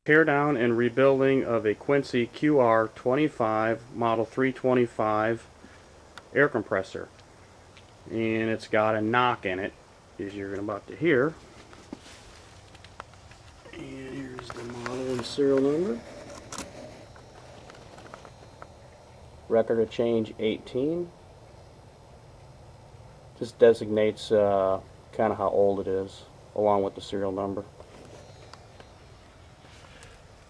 Teardown and rebuilding of a Quincy QR25 model 325 air compressor, and it's got a knock in it, as you're about to hear. And here's the model and serial number. Record of change 18. This designates kind of how old it is, along with the serial number.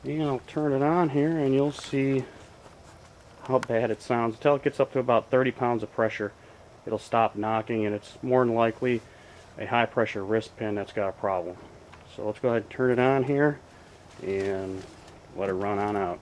And I'll turn it on here and you'll see how bad it sounds. Until it gets up to about 30 pounds of pressure, it'll stop knocking, and it's more than likely a high pressure wrist pin that's got a problem. So let's go ahead and turn it on here and let it run on out.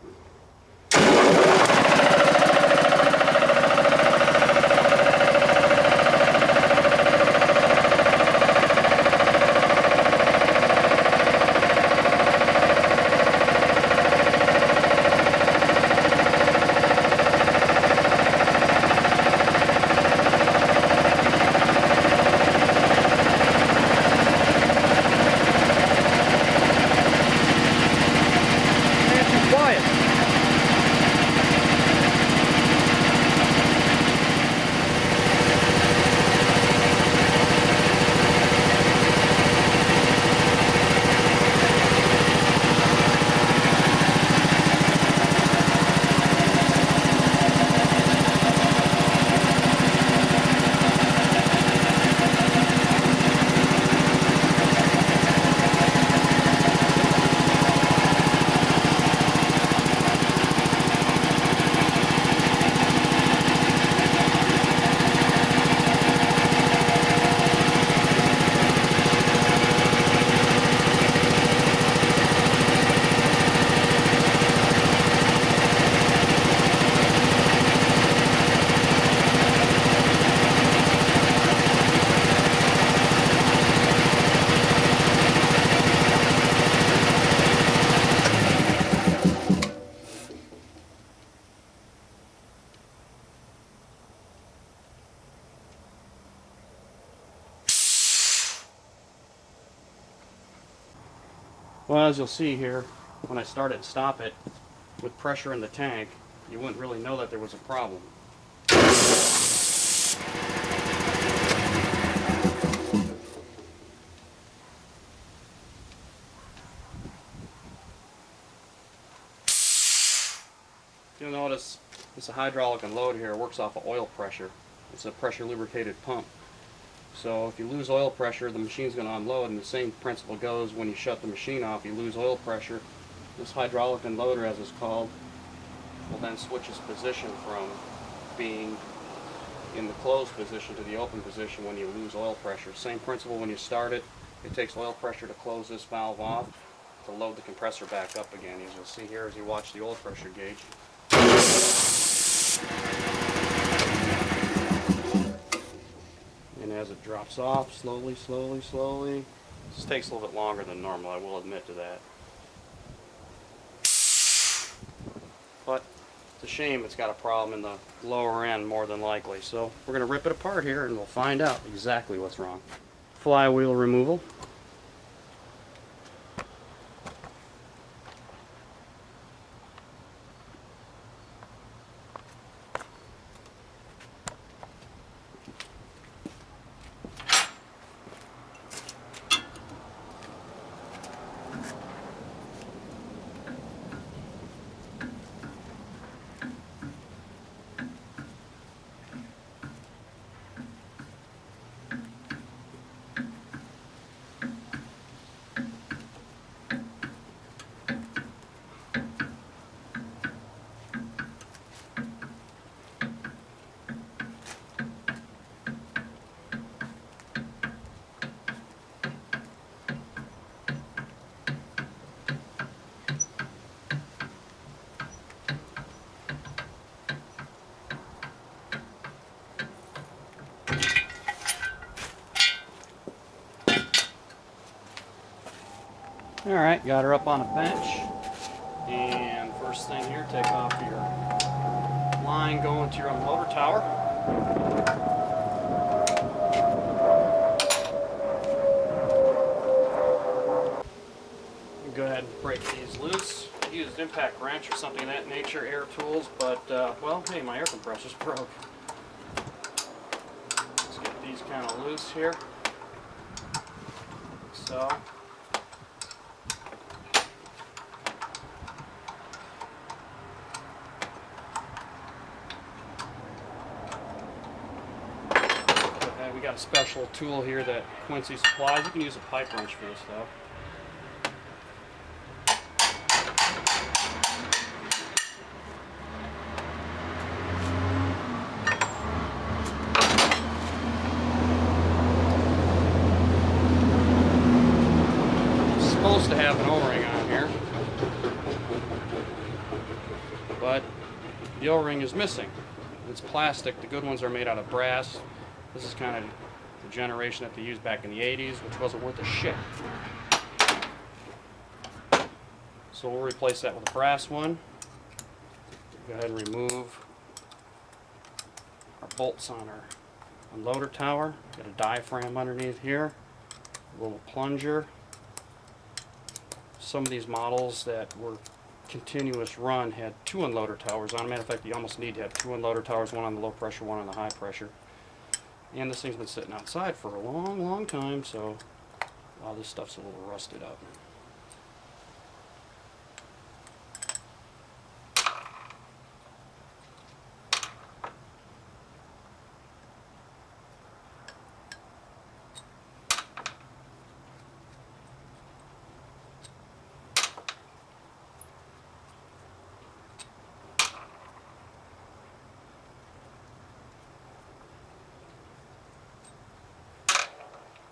Well, as you'll see here, when I start it and stop it, with pressure in the tank, you wouldn't really know that there was a problem. You'll notice this hydraulic unload here works off of oil pressure. It's a pressure lubricated pump. So if you lose oil pressure, the machine's going to unload, and the same principle goes when you shut the machine off. You lose oil pressure, this hydraulic unloader, as it's called, will then switch its position from being in the closed position to the open position when you lose oil pressure. Same principle when you start it. It takes oil pressure to close this valve off to load the compressor back up again, as you'll see here as you watch the oil pressure gauge. And as it drops off, slowly, slowly, slowly. This takes a little bit longer than normal, I will admit to that. But it's a shame it's got a problem in the lower end more than likely. So we're going to rip it apart here and we'll find out exactly what's wrong. Flywheel removal. Alright, got her up on a bench, and first thing here, take off your line going to your unloader tower. And go ahead and break these loose. impact wrench or something of that nature, air tools, but, well, hey, my air compressor's broke. Let's get these kind of loose here. So. We got a special tool here that Quincy supplies. You can use a pipe wrench for this though. It's supposed to have an O-ring on here, but the O-ring is missing. It's plastic. The good ones are made out of brass. This is kind of the generation that they used back in the 80s, which wasn't worth a shit. So we'll replace that with a brass one. Go ahead and remove our bolts on our unloader tower. Got a diaphragm underneath here, a little plunger. Some of these models that were continuous run had 2 unloader towers on them. Matter of fact, you almost need to have 2 unloader towers, one on the low pressure, one on the high pressure. And this thing's been sitting outside for a long, long time, so a lot of this stuff's a little rusted up.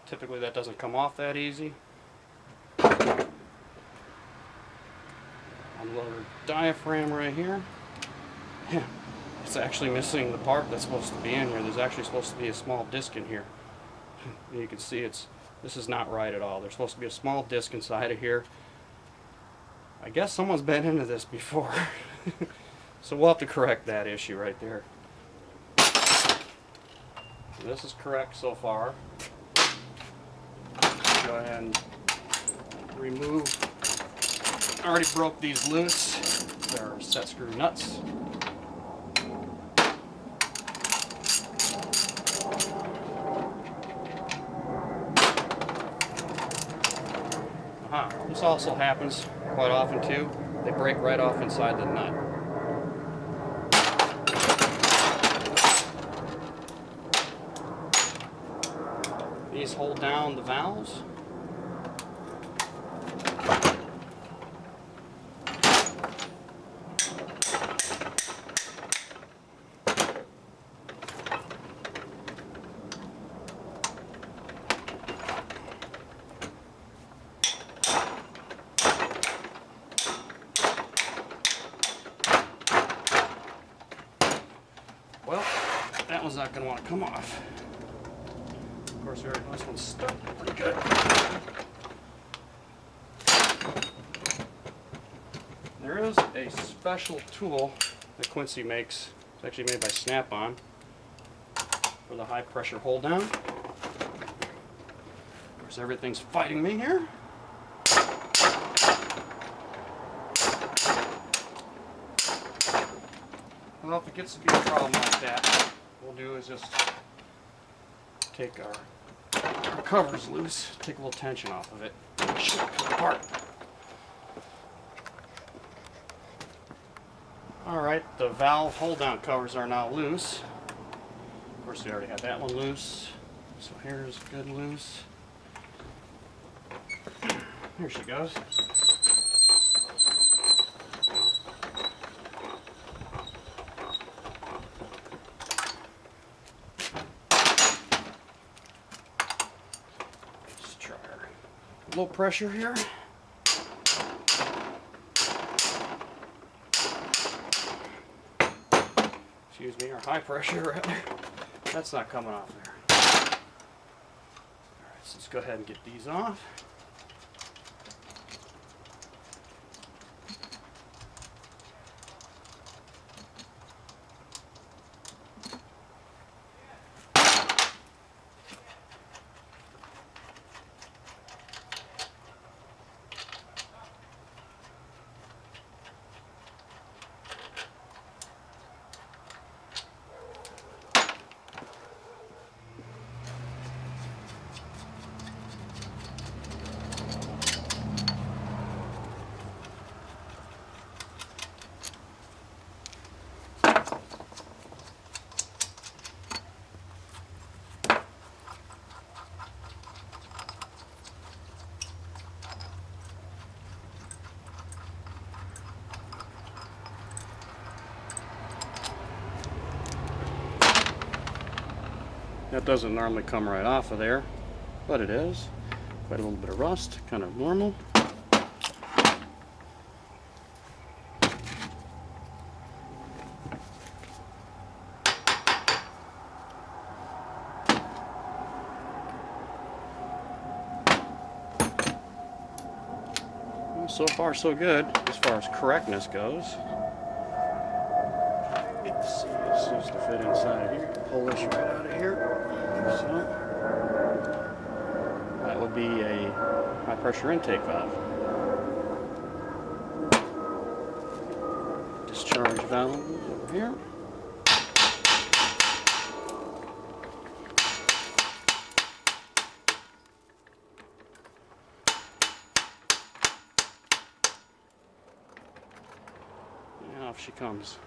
Typically that doesn't come off that easy. Unloader diaphragm right here. Yeah, it's actually missing the part that's supposed to be in here. There's actually supposed to be a small disc in here. You can see this is not right at all. There's supposed to be a small disc inside of here. I guess someone's been into this before. So we'll have to correct that issue right there. This is correct so far. Go ahead and remove. I already broke these loose. They're set screw nuts. This also happens quite often too. They break right off inside the nut. These hold down the valves. Well, that one's not going to want to come off. Of course, this one's stuck pretty good. There is a special tool that Quincy makes. It's actually made by Snap-on for the high pressure hold down. Of course, everything's fighting me here. Well, if it gets to be a problem like that, what we'll do is just take our covers loose, take a little tension off of it, and it should come apart. Alright, the valve hold down covers are now loose. Of course, we already had that one loose, so here's good loose. Here she goes. Low pressure here. Excuse me, or high pressure rather. That's not coming off there. Alright, so let's go ahead and get these off. That doesn't normally come right off of there, but it is. Quite a little bit of rust, kind of normal. Well, so far so good as far as correctness goes. Let's see, this seems to fit inside of here. Pull this right out of here. So that would be a high pressure intake valve. Discharge valve over here. And off she comes.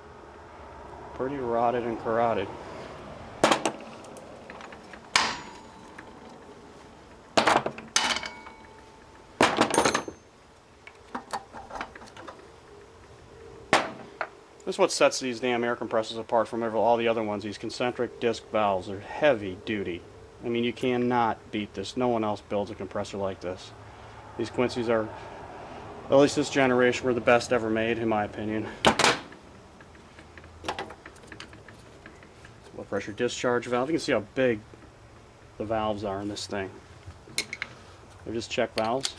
Pretty rotted and corroded. This is what sets these damn air compressors apart from all the other ones. These concentric disc valves are heavy duty. I mean, you cannot beat this. No one else builds a compressor like this. These Quincy's are, at least this generation, were the best ever made, in my opinion. Low pressure discharge valve. You can see how big the valves are in this thing. They're just check valves,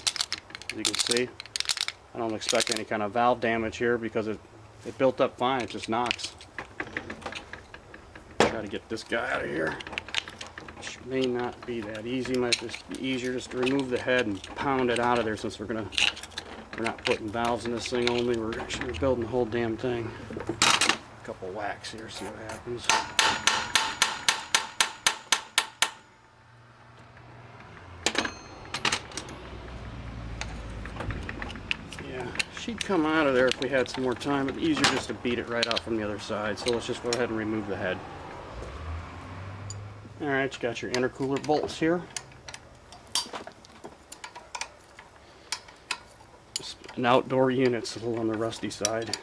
as you can see. I don't expect any kind of valve damage here because it built up fine. It just knocks. Try to get this guy out of here. Which may not be that easy. Might just be easier just to remove the head and pound it out of there, since we're not putting valves in this thing only. We're actually building the whole damn thing. A couple whacks here, see what happens. She'd come out of there if we had some more time. It'd be easier just to beat it right out from the other side. So let's just go ahead and remove the head. Alright, you got your intercooler bolts here. Just an outdoor unit, it's a little on the rusty side.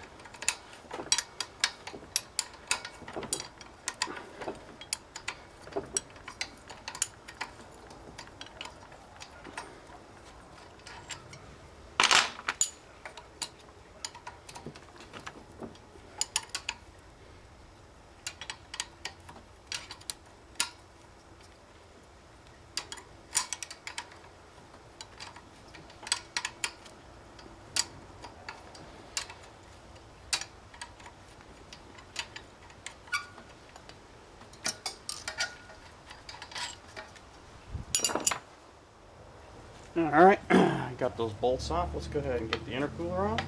Alright, got those bolts off. Let's go ahead and get the intercooler on.